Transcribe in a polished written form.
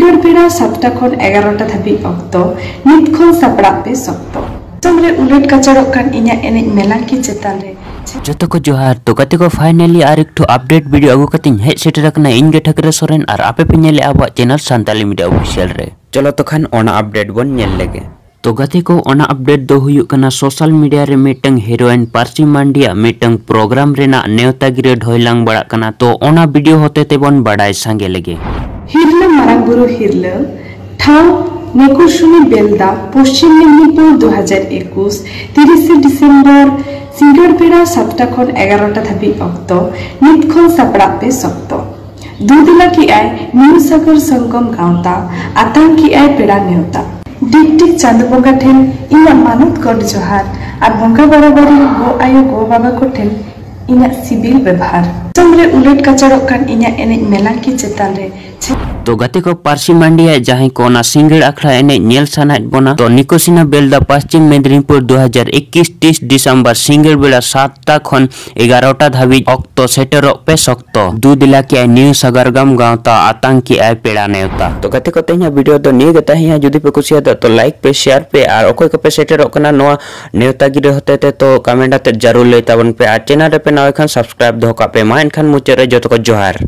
सिंगड़ बेड़ा 7टा खन 11टा धाबी अक्तो नित खन सापड़ा पे सकतो समरे उलट कचड़ो कान इन्या एने मेलांकी चेतान रे जतो को जोहार तो गति को फाइनली आर एक अपडेट वीडियो अगु कतिन हेज सेटर रखना इन ठकरे सोरेन और आपे पे नेले आबा चैनल सांताली मीडिया ऑफिशियल रे चलो तो खान ओना अपडेट बन नेल लेगे तो गति को ओना अपडेट दो हुयु कना सोशल मीडिया रे मिटंग हीरोइन पार्सी मांडिया मिटंग प्रोग्राम रेना नेवता गिरे ढोइलांग बड़ा कना तो ओना वीडियो होते ते बन बड़ाई सांगे लगे हिरले मारांग बुरु हिरले ठाव नेकुशुनी बेलदा पश्चिम मेदिनीपुर 2021 30 डिसेम्बर सिंगड़ बेड़ा 7टा खन 11टा धाबी अक्तो नित खन सापड़ा पे सकतो दुदिला की आय न्यू सागर संगम गावता आतांग की आय पेड़ा नेवता डिक चांद बंगा ठेन इना मानत गड जोहार और बंगा बराबरी गो आयो गो बाबा को ठेन इना सिबिल व्यवहार समरे उलट कचड़ो कान इना एने मेलांकी चेतान रे तो गति को पार्सी मांडिया जहां को ना सिंगड़ अखड़ा एने नेल सानात बोना तो निकोसिना बेलदा पश्चिम मेदिनीपुर 2021 30 डिसेम्बर सिंगड़ बेला 7टा खन 11टा धाबी अक्तो सेटरो पे सकतो दुदिला के न्यू सागरगाम गावता आतंकी आय पेड़ा नेवता तो गति को तेना वीडियो दो नि गता हिया जुदी पे कुसिया तो लाइक पे शेयर पे और ओकोय को पे सेटरो कना नो नेवता गिरे होते ते तो कमेंट आते जरूर ले तबन पे आ चैनल पे ना खान सब्सक्राइब दो का पे मा एनखान मुचे रे जतो को जोहार।